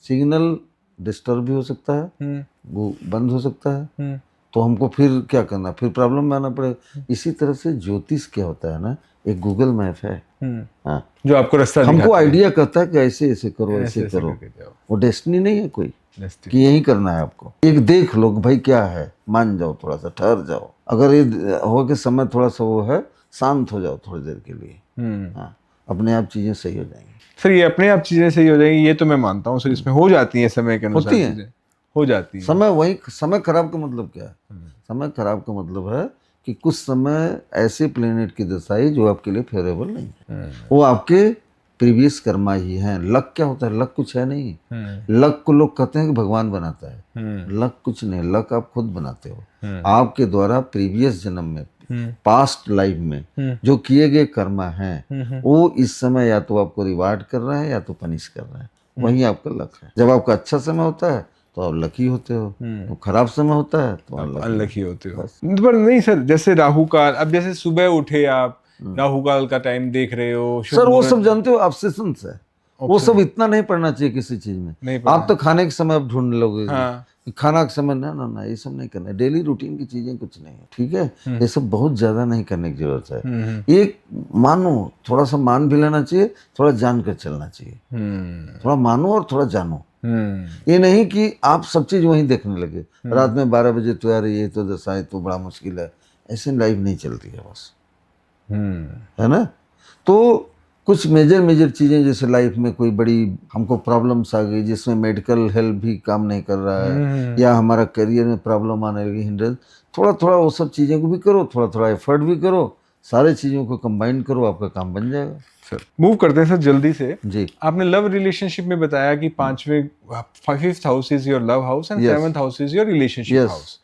सिग्नल डिस्टर्ब भी हो सकता है, बंद हो सकता है, तो हमको फिर क्या करना, फिर प्रॉब्लम में आना पड़ेगा। इसी तरह से ज्योतिष क्या होता है ना, एक गूगल मैप है। हाँ, जो आपको रास्ता हमको आइडिया करता है कि ऐसे ऐसे करो, ऐसे करो। वो डेस्टिनी नहीं है कोई कि यही करना है आपको। एक देख लो भाई क्या है, मान जाओ, थोड़ा सा ठहर जाओ। अगर ये हो के समय थोड़ा सा वो है, शांत हो जाओ थोड़ी देर के लिए। हाँ, अपने आप चीजें सही हो जाएंगी। सर ये अपने आप चीजें सही हो जाएंगी, ये तो मैं मानता हूँ सर, इसमें हो जाती है समय के अनुसार, होती है, हो जाती है। समय वही, समय खराब का मतलब क्या है? समय खराब का मतलब है कि कुछ समय ऐसे प्लेनेट की दशाई जो आपके लिए फेवरेबल नहीं है, वो आपके प्रीवियस कर्मा ही हैं। लक क्या होता है? लक कुछ है नहीं। लक को लोग कहते हैं कि भगवान बनाता है, लक कुछ नहीं, लक आप खुद बनाते हो। आपके द्वारा प्रीवियस जन्म में, पास्ट लाइफ में जो किए गए कर्मा हैं, वो इस समय या तो आपको रिवार्ड कर रहा है या तो पनिश कर रहा है। वही आपका लक है। जब आपका अच्छा समय होता है तो आप लकी होते हो, तो खराब समय होता है तो अनलकी होते हो। पर नहीं सर, जैसे राहु काल, अब जैसे सुबह उठे आप, राहु काल का टाइम देख रहे हो, शुभ सर वो मुहूर्त- सब जानते हो ऑब्सेशंस है, वो सब इतना नहीं पढ़ना चाहिए किसी चीज में। नहीं पढ़ना आप तो खाने के समय आप ढूंढ लोगे, हाँ। खाना के समय ना ना ना ये सब नहीं करना है, डेली रूटीन की चीजें कुछ नहीं है, ठीक है। ये सब बहुत ज्यादा नहीं करने की जरूरत है। एक मानो, थोड़ा सा मान भी लेना चाहिए, थोड़ा जान कर चलना चाहिए। थोड़ा मानो और थोड़ा जानो। ये नहीं कि आप सब चीज वहीं देखने लगे, रात में 12 बजे तो यार ये तो दशा है तो बड़ा मुश्किल है, ऐसे लाइफ नहीं चलती है बस, है ना। तो कुछ मेजर चीजें, जैसे लाइफ में कोई बड़ी हमको प्रॉब्लम्स आ गई जिसमें मेडिकल हेल्प भी काम नहीं कर रहा है, या हमारा करियर में प्रॉब्लम आने लगी, हिंड्रेंस, थोड़ा थोड़ा वो सब चीज़ों को भी करो, थोड़ा थोड़ा एफर्ट भी करो, सारे चीज़ों को कंबाइन करो, आपका काम बन जाएगा। सर मूव करते हैं सर जल्दी से जी। आपने लव रिलेशनशिप में बताया कि 5th house is your love house and 7th house is your relationship house.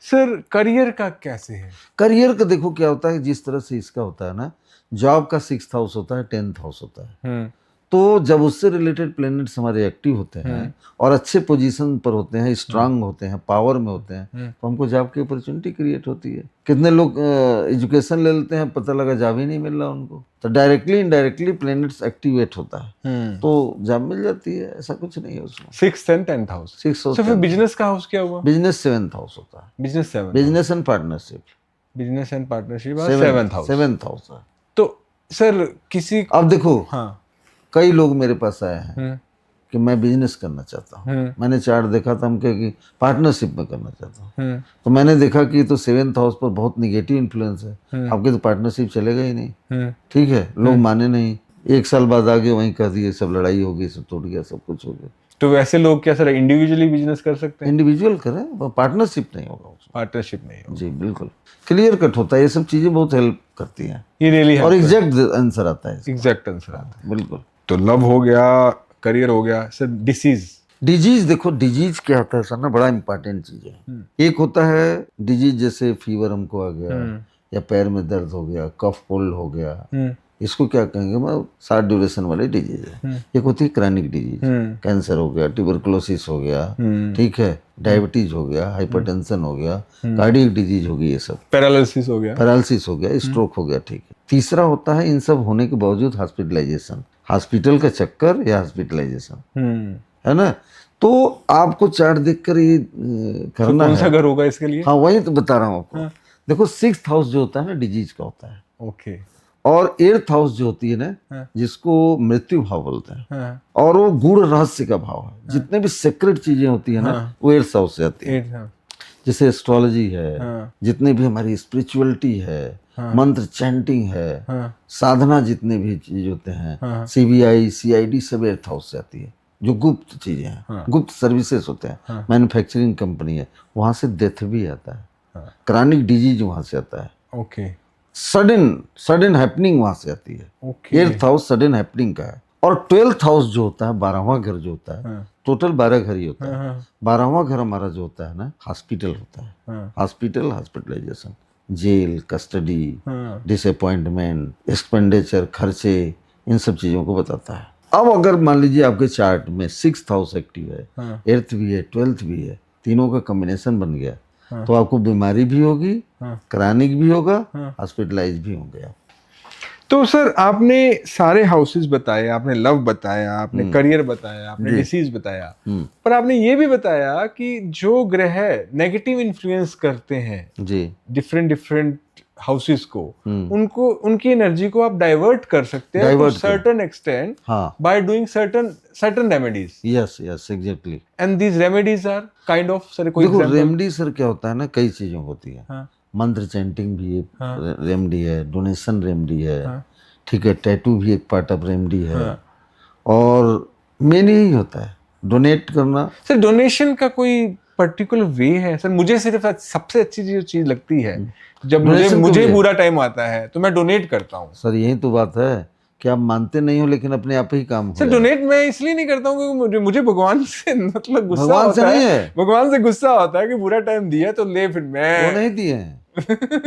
Sir career का कैसे है? करियर का देखो क्या होता है, जिस तरह से इसका होता है ना, जॉब का 6th हाउस होता है, 10th हाउस होता है। तो जब उससे रिलेटेड प्लैनेट्स हमारे एक्टिव होते हैं और अच्छे पोजीशन पर होते हैं, स्ट्रांग होते हैं, पावर में होते हैं, तो हमको जॉब की अपॉर्चुनिटी क्रिएट होती है। कितने लोग एजुकेशन ले लेते हैं, पता लगा जॉब ही नहीं मिल रहा उनको, तो डायरेक्टली इनडायरेक्टली प्लैनेट्स एक्टिवेट होता है तो जॉब मिल जाती है, ऐसा कुछ नहीं है उसमें। 6th and 10th house. 6th house. तो फिर बिजनेस का हाउस क्या हुआ? बिजनेस 7th हाउस होता है। Business 7th, business and partnership. Business and partnership 7th house. 7th house है। तो सर किसी अब देखो, हाँ, कई लोग मेरे पास आए हैं कि मैं बिजनेस करना चाहता हूँ, मैंने चार्ट देखा था, हम कहे कि पार्टनरशिप में करना चाहता हूँ, तो मैंने देखा कि तो 7th हाउस पर बहुत निगेटिव इन्फ्लुएंस है, आपके तो पार्टनरशिप चलेगा ही नहीं, ठीक है। लोग माने नहीं, 1 साल बाद आगे वहीं कर दिए, सब लड़ाई हो गई, सब टूट गया, सब कुछ हो गया। तो वैसे लोग क्या सर इंडिविजुअली बिजनेस कर सकते हैं? इंडिविजुअल करें, पार्टनरशिप नहीं होगा उसमें। पार्टनरशिप नहीं होगा। जी बिल्कुल, क्लियर कट होता है, ये सब चीजें बहुत हेल्प करती हैं, ये रियली और एग्जैक्ट आंसर आता है इसका। एग्जैक्ट आंसर आता है। बिल्कुल। तो लव हो गया, करियर हो गया, सर डिसीज। डिजीज, देखो डिजीज क्या होता है सर ना, बड़ा इंपॉर्टेंट चीज है। एक होता है डिजीज, जैसे फीवर हमको आ गया, या पैर में दर्द हो गया, कफ कोल्ड हो गया, इसको क्या कहेंगे, मतलब शॉर्ट ड्यूरेशन वाली डिजीज है। एक होती है क्रॉनिक डिजीज, कैंसर हो गया, ट्यूबरकुलोसिस हो गया, ठीक है, डायबिटीज हो गया, हाइपरटेंशन हो गया, कार्डियक डिजीज हो गई, ये सब, पैरालिसिस हो गया, पैरालिसिस हो गया, स्ट्रोक हो गया, ठीक है। तीसरा होता है इन सब होने के बावजूद हॉस्पिटलाइजेशन, हॉस्पिटल का चक्कर या हॉस्पिटलाइजेशन, है ना। तो आपको चार्ट देखकर ये करना कौन सा है। घर होगा इसके लिए? हाँ वही तो बता रहा हूँ आपको। देखो 6th हाउस जो होता है ना, डिजीज का होता है, ओके। और 8th हाउस जो होती है ना, जिसको मृत्यु भाव बोलते हैं, हाँ। और वो गूढ़ रहस्य का भाव है। जितने भी सीक्रेट चीजें होती है ना, वो 8th हाउस से आती है। जैसे एस्ट्रोलॉजी है, जितनी भी हमारी स्पिरिचुअलिटी है, मंत्र चैंटिंग है, साधना, जितने भी चीज होते हैं, CBI CID सब 8th हाउस से आती है, जो गुप्त चीजें हैं, गुप्त सर्विसेज होते हैं, मैन्युफैक्चरिंग कंपनी है, वहां से डेथ भी आता है, क्रॉनिक डिजीज वहां से आता है, ओके। सडन हैपनिंग वहां से आती है। Okay. 8th house sudden happening का है। और 12th हाउस जो होता है, 12वां घर जो होता है, टोटल 12 घर ही होता है, 12वां घर हमारा जो होता है ना, हॉस्पिटल होता है, hospital, hospitalization, jail, custody, disappointment, expenditure, खर्चे, इन सब चीजों को बताता है। अब अगर मान लीजिए आपके चार्ट में 6th हाउस एक्टिव है, 8th भी है, 12th भी है, तीनों का कॉम्बिनेशन बन गया, तो आपको बीमारी भी होगी, क्रॉनिक भी होगा, हॉस्पिटलाइज भी होंगे आप। तो सर आपने सारे हाउसेस बताए, आपने लव बताया, आपने करियर बताया, आपने डिसीज बताया, पर आपने ये भी बताया कि जो ग्रह नेगेटिव इन्फ्लुएंस करते हैं जी डिफरेंट हाउसेस को, उनको, उनकी एनर्जी को आप डाइवर्ट कर सकते हैं to certain extent by doing certain remedies. Yes exactly. And these remedies are kind of, sir कोई देखो रेमेडी सर क्या होता है ना, कई चीजों होती है, मंत्र चैंटिंग भी एक रेमेडी है, डोनेशन रेमेडी है, ठीक है, टैटू भी एक पार्ट ऑफ रेमेडी है, और मेन यही होता है डोनेट करना। सर डोनेशन का कोई पर्टिकुलर वे है? सर मुझे सिर्फ सबसे अच्छी जो चीज लगती है, जब मुझे बुरा टाइम आता है तो मैं डोनेट करता हूँ। सर यही तो बात है कि आप मानते नहीं हो, लेकिन अपने आप ही काम हो। सर डोनेट मैं इसलिए नहीं करता हूँ क्योंकि मुझे भगवान से मतलब गुस्सा भगवान होता से नहीं है। है, भगवान से गुस्सा होता है कि बुरा टाइम दिया तो ले, फिर मैं वो नहीं दिए हैं,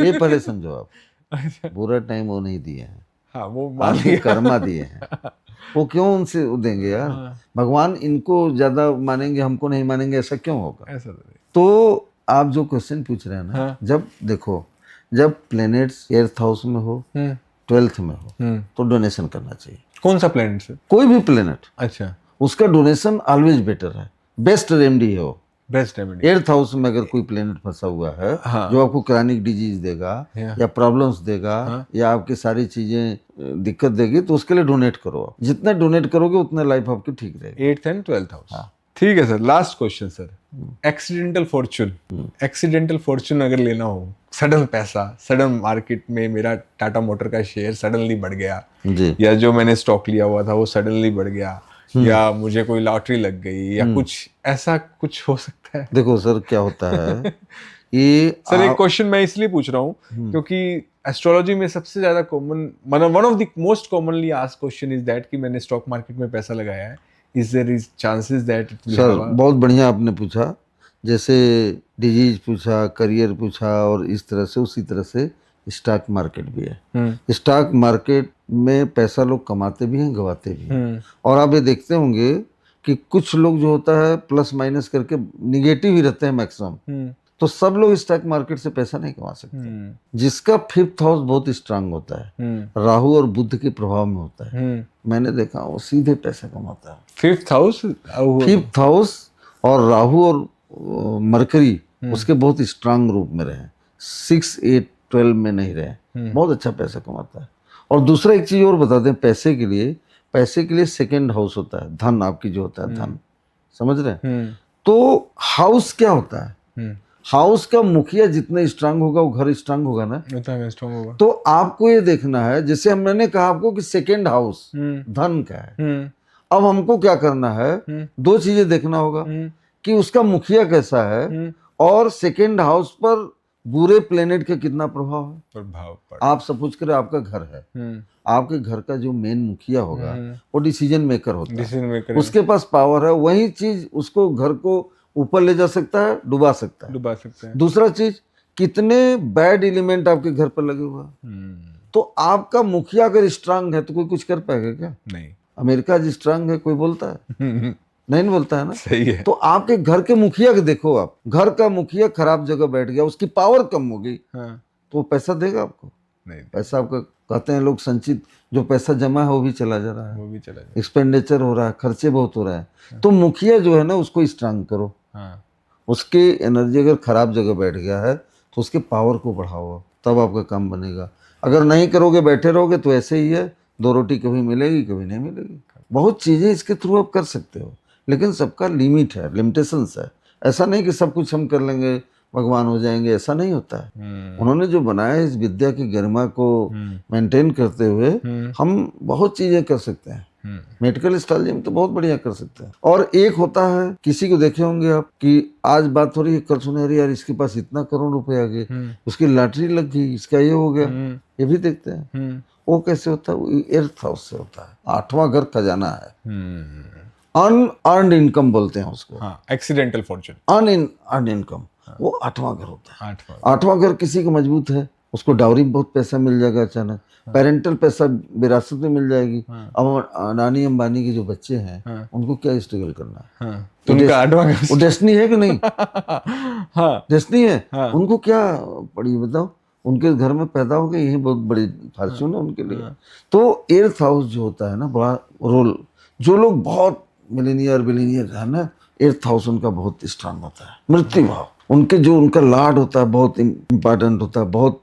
ये पहले समझो आप, बुरा टाइम वो नहीं दिए हैं, हाँ वो आपके कर्मा दिए हैं। वो क्यों उनसे देंगे यार, भगवान इनको ज्यादा मानेंगे, हमको नहीं मानेंगे, ऐसा क्यों होगा? ऐसा तो आप जो क्वेश्चन पूछ रहे हैं ना, जब देखो, जब प्लैनेट्स 8th हाउस में हो, 12th में हो तो डोनेशन करना चाहिए। कौन सा प्लेनेट से? कोई भी प्लेनेट, अच्छा, उसका डोनेशन ऑलवेज बेटर है, बेस्ट रेमेडी है वो। Best remedy. 8th हाउस में अगर कोई प्लेनेट फंसा हुआ है हाँ। जो आपको क्रॉनिक डिजीज देगा या प्रॉब्लम्स देगा या आपकी सारी चीजें दिक्कत देगी, तो उसके लिए डोनेट करो। आप जितना डोनेट करोगे उतना लाइफ आपकी ठीक रहेगी। 8th and 12th house. ठीक है sir, last question sir. Accidental Fortune, accidental Fortune अगर लेना हो, सडन पैसा, सडन मार्केट में मेरा टाटा मोटर का शेयर सडनली बढ़ गया जी, या जो मैंने स्टॉक लिया हुआ था वो सडनली बढ़ गया, या मुझे कोई लॉटरी लग गई या कुछ ऐसा कुछ हो सकता है? देखो सर क्या होता है ये सर एक क्वेश्चन मैं इसलिए पूछ रहा हूँ क्योंकि एस्ट्रोलॉजी में सबसे ज्यादा कॉमन, मतलब one of the most commonly asked question is that कि मैंने स्टॉक मार्केट में पैसा लगाया है, is there is chances that it will sir have? बहुत बढ़िया आपने पूछा, जैसे डिजीज पूछा, करियर पूछा, और इस तरह से उसी तरह से स्टॉक मार्केट भी है। स्टॉक मार्केट में पैसा लोग कमाते भी हैं, गवाते भी हैं। और आप ये देखते होंगे कि कुछ लोग जो होता है प्लस माइनस करके निगेटिव ही रहते हैं मैक्सिमम। तो सब लोग स्टॉक मार्केट से पैसा नहीं कमा सकते। जिसका 5th हाउस बहुत स्ट्रांग होता है, राहु और बुध के प्रभाव में होता है, मैंने देखा वो सीधे पैसा कमाता है। 5th हाउस, 5th हाउस और राहु और मरकरी उसके बहुत स्ट्रांग रूप में रहे, 6, 8, 12 में नहीं रहे, बहुत अच्छा पैसा कमाता है। और दूसरा एक चीज और बता दें, पैसे के लिए 2nd हाउस होता है, धन आपकी जो होता है, धन, समझ रहे हैं? तो हाउस क्या होता है? हाउस का मुखिया जितना स्ट्रांग होगा वो घर स्ट्रांग होगा ना, उतना स्ट्रांग होगा। तो आपको ये देखना है, जैसे मैंने कहा आपको कि 2nd हाउस धन का है, अब हमको क्या करना है, 2 चीजें देखना होगा कि उसका मुखिया कैसा है और 2nd हाउस पर बुरे प्लेनेट का कितना प्रभाव है। प्रभाव आप सपोज करें आपका घर है, आपके घर का जो मेन मुखिया होगा वो डिसीजन मेकर होता है, डिसीजन मेकर, उसके पास पावर है, वही चीज उसको घर को ऊपर ले जा सकता है, डुबा सकता है, डुबा सकते हैं। दूसरा चीज, कितने बैड एलिमेंट आपके घर पर लगे हुए हैं। तो आपका मुखिया अगर स्ट्रांग है तो कोई कुछ कर पाएगा क्या? नहीं। अमेरिका जो स्ट्रांग है कोई बोलता है? नहीं बोलता है ना। सही है। तो आपके घर के मुखिया के देखो, आप घर का मुखिया खराब जगह बैठ गया, उसकी पावर कम हो गई, तो वो पैसा देगा आपको? नहीं। पैसा आपका, कहते हैं लोग, संचित जो पैसा जमा है वो भी चला जा रहा है, वो भी चला जाए, एक्सपेंडिचर हो रहा है, खर्चे बहुत हो रहा है। तो मुखिया जो है ना उसको स्ट्रांग करो, उसके एनर्जी अगर खराब जगह बैठ गया है तो उसके पावर को बढ़ाओ, तब आपका काम बनेगा। अगर नहीं करोगे, बैठे रहोगे, तो ऐसे ही है, 2 रोटी कभी मिलेगी कभी नहीं मिलेगी। बहुत चीजें इसके थ्रू आप कर सकते हो, लेकिन सबका लिमिट है, लिमिटेशंस है। ऐसा नहीं कि सब कुछ हम कर लेंगे भगवान हो जाएंगे, ऐसा नहीं होता है। उन्होंने जो बनाया इस विद्या की गरिमा को मेंटेन करते हुए हम बहुत चीजें कर सकते हैं। मेडिकल एस्ट्रोलॉजी में तो बहुत बढ़िया कर सकते हैं। और एक होता है, किसी को देखे होंगे आप कि आज बात हो रही है, कल सुने अरे यार इसके पास इतना करोड़ रुपए आ गए, उसकी लॉटरी लग गई, इसका ये हो गया, ये भी देखते हैं। वो कैसे होता है? वो 8th हाउस से होता है, 8वां घर खजाना है, अनअर्न्ड इनकम बोलते हैं उसको, एक्सीडेंटल फॉर्चून, अनअर्न्ड इनकम, वो 8वां घर होता है। 8वां घर किसी का मजबूत है, उसको डाउरी में बहुत पैसा मिल जाएगा अचानक, पेरेंटल पैसा विरासत में मिल जाएगी। अब अडानी अंबानी के जो बच्चे हैं उनको क्या स्ट्रगल करना है? तो उनका 8वां घर, वो डेस्टिनी है कि नहीं? डेस्टिनी है। उनको क्या पड़ी बताओ, उनके घर में पैदा हो गए, यही बहुत बड़ी फॉर्च्यून है उनके लिए। तो 8th हाउस जो होता है ना, बड़ा रोल, जो लोग बहुत मिलीनियर बिलीनियर है ना, 8th हाउस उनका बहुत स्ट्रांग होता है। मृत्यु भाव, उनके जो उनका लाड होता है बहुत इंपॉर्टेंट होता है, बहुत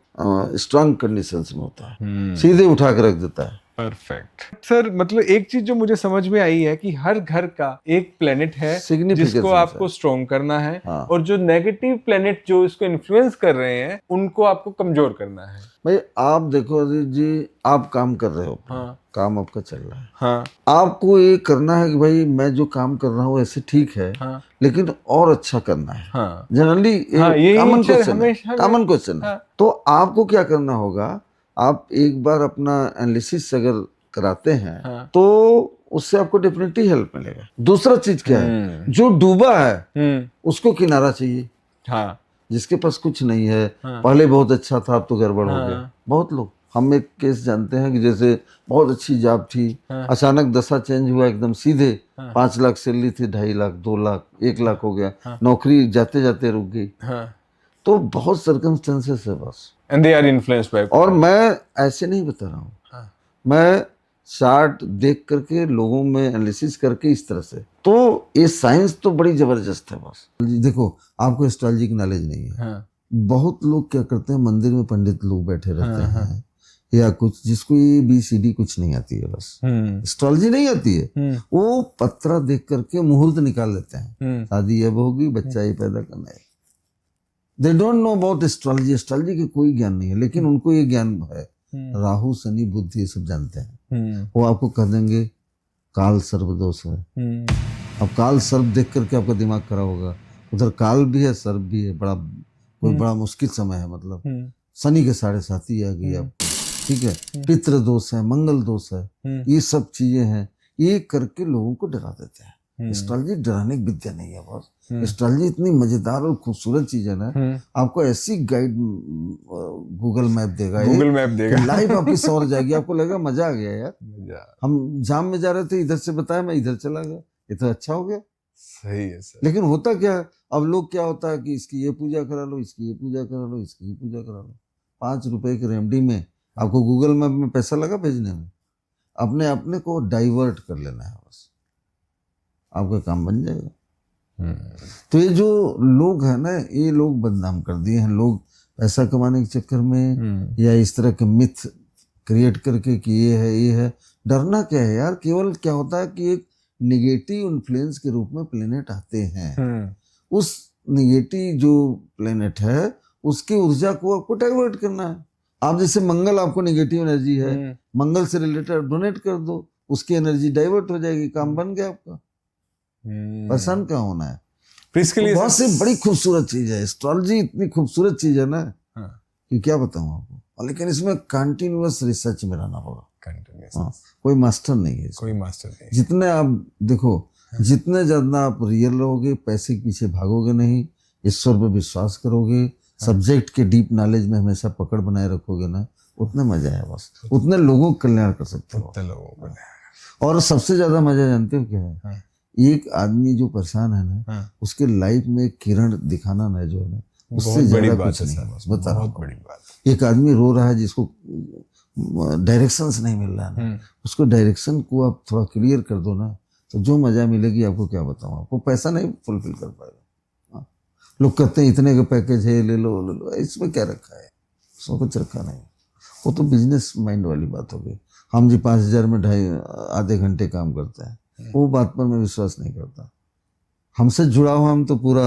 स्ट्रांग कंडीशंस में होता है, सीधे उठा कर रख देता है। Perfect sir. मतलब एक चीज जो मुझे समझ में आई है कि हर घर का एक प्लेनेट है जिसको आपको स्ट्रॉन्ग करना है, और जो नेगेटिव प्लेनेट जो इसको इन्फ्लुएंस कर रहे हैं उनको आपको कमजोर करना है। भाई आप देखो अजीत जी, आप काम कर रहे हो, काम आपका चल रहा है, आपको ये करना है कि भाई मैं जो काम कर रहा हूँ ऐसे ठीक है, लेकिन और अच्छा करना है। जनरली कॉमन क्वेश्चन है। तो आपको क्या करना होगा, आप एक बार अपना एनालिसिस अगर कराते हैं तो उससे आपको डेफिनेटली हेल्प मिलेगा। दूसरा चीज क्या है, जो डूबा है उसको किनारा चाहिए। जिसके पास कुछ नहीं है, पहले बहुत अच्छा था अब तो गड़बड़ हो गया। बहुत लोग, हम एक केस जानते हैं कि जैसे बहुत अच्छी जॉब थी, अचानक दशा चेंज हुआ, एकदम सीधे 5 लाख सैलरी थी, 2.5 लाख, 2 लाख, 1 लाख हो गया, नौकरी जाते जाते रुक गई। तो बहुत सर्कमस्टेंसेस है बस। and they are influenced by और मैं ऐसे नहीं बता रहा हूँ, हाँ. मैं चार्ट देख करके लोगों में एनालिसिस करके इस तरह से, तो ये साइंस तो बड़ी जबरदस्त है। बस देखो, आपको एस्ट्रोलॉजी की नॉलेज नहीं है। हाँ. बहुत लोग क्या करते हैं, मंदिर में पंडित लोग बैठे रहते हैं या कुछ, जिसको ये BCD कुछ नहीं आती है, बस एस्ट्रोलॉजी नहीं आती है, वो पत्रा देख करके मुहूर्त निकाल लेते हैं, शादी अब होगी, बच्चा ये पैदा करना है। They don't know about astrology. Astrology का कोई ज्ञान नहीं है, लेकिन उनको ये ज्ञान है। राहु, शनि, बुध ये सब जानते हैं। वो आपको कह देंगे काल सर्प दोष है। अब काल सर्प देख करके आपका दिमाग खराब होगा। उधर काल भी है, सर्प भी है, कोई बड़ा मुश्किल समय है। मतलब शनि के 7.5 आ गई आपको, ठीक है, पितृ दोष है, मंगल दोष है, ये सब चीजें हैं। ये करके लोगों को डरा देते हैं। एस्ट्रोलॉजी डराने की विद्या नहीं है बॉस। एस्ट्रोलॉजी इतनी मजेदार और खूबसूरत चीज है ना, आपको ऐसी गाइड गूगल मैप देगा, लाइफ आपकी सवर जाएगी, आपको लगेगा मजा आ गया यार। हम जाम में जा रहे थे, इधर से बताया, मैं इधर चला गया, ये तो अच्छा हो गया। सही है सर। लेकिन होता क्या है, अब लोग क्या होता है कि इसकी ये पूजा करा लो, इसकी ये पूजा करा लो, इसकी ये पूजा करा लो। 5 रुपए की रेमडी में आपको गूगल मैप में पैसा लगा भेजने में, अपने को डाइवर्ट कर लेना है, बस आपका काम बन जाएगा। तो ये जो लोग हैं ना, ये लोग बदनाम कर दिए हैं। लोग पैसा कमाने के चक्कर में या इस तरह के मिथ क्रिएट करके कि ये है। डरना क्या है यार, केवल क्या होता है कि एक निगेटिव इन्फ्लुएंस के रूप में प्लेनेट आते हैं। उस निगेटिव जो प्लेनेट है, उसकी ऊर्जा को आपको डाइवर्ट करना है। आप जैसे मंगल, आपको निगेटिव एनर्जी है, मंगल से रिलेटेड डोनेट कर दो, उसकी एनर्जी डाइवर्ट हो जाएगी, काम बन गया आपका। परेशान क्या होना है। तो बहुत सी बड़ी खूबसूरत चीज है एस्ट्रोलॉजी, इतनी खूबसूरत चीज है ना कि क्या बताऊं आपको। लेकिन इसमें कंटिन्यूअस रिसर्च में रहना होगा। कोई मास्टर नहीं है, कोई मास्टर नहीं। जितने आप देखो, जितने ज्यादा आप रियल रहोगे, पैसे के पीछे भागोगे नहीं, ईश्वर पर विश्वास करोगे, सब्जेक्ट के डीप नॉलेज में हमेशा पकड़ बनाए रखोगे ना, उतना मजा है बस। उतने लोगों को कल्याण कर सकते हो। और सबसे ज्यादा मजा जानते हो क्या है? एक आदमी जो परेशान है ना, उसके लाइफ में एक किरण दिखाना ना, जो है ना, उससे ज्यादा कुछ नहीं है। बस बता रहा हूँ, एक आदमी रो रहा है जिसको डायरेक्शंस नहीं मिल रहा है ना, उसको डायरेक्शन को आप थोड़ा क्लियर कर दो ना, तो जो मजा मिलेगी आपको क्या बताऊँ। आपको पैसा नहीं फुलफिल कर पाएगा। लोग कहते हैं इतने का पैकेज है, ले लो, इसमें क्या रखा है? उसमें कुछ रखा नहीं। वो तो बिजनेस माइंड वाली बात हो गई। हम जी 5,000 में आधे घंटे काम करते हैं, वो बात पर मैं विश्वास नहीं करता। हमसे जुड़ा हुआ, हम तो पूरा,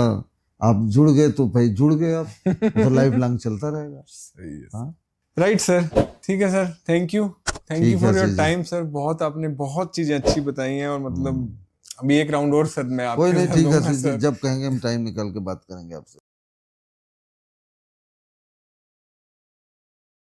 आप जुड़ गए तो भाई जुड़ गए आप, तो लाइफ लॉन्ग चलता रहेगा। सही है। राइट सर, ठीक है sir, thank you for your time sir. बहुत आपने बहुत चीजें अच्छी बताई हैं, और मतलब अभी एक राउंड और सर मैं आपके कोई नहीं, ठीक है, जब कहेंगे हम टाइम निकाल के बात करेंगे आपसे।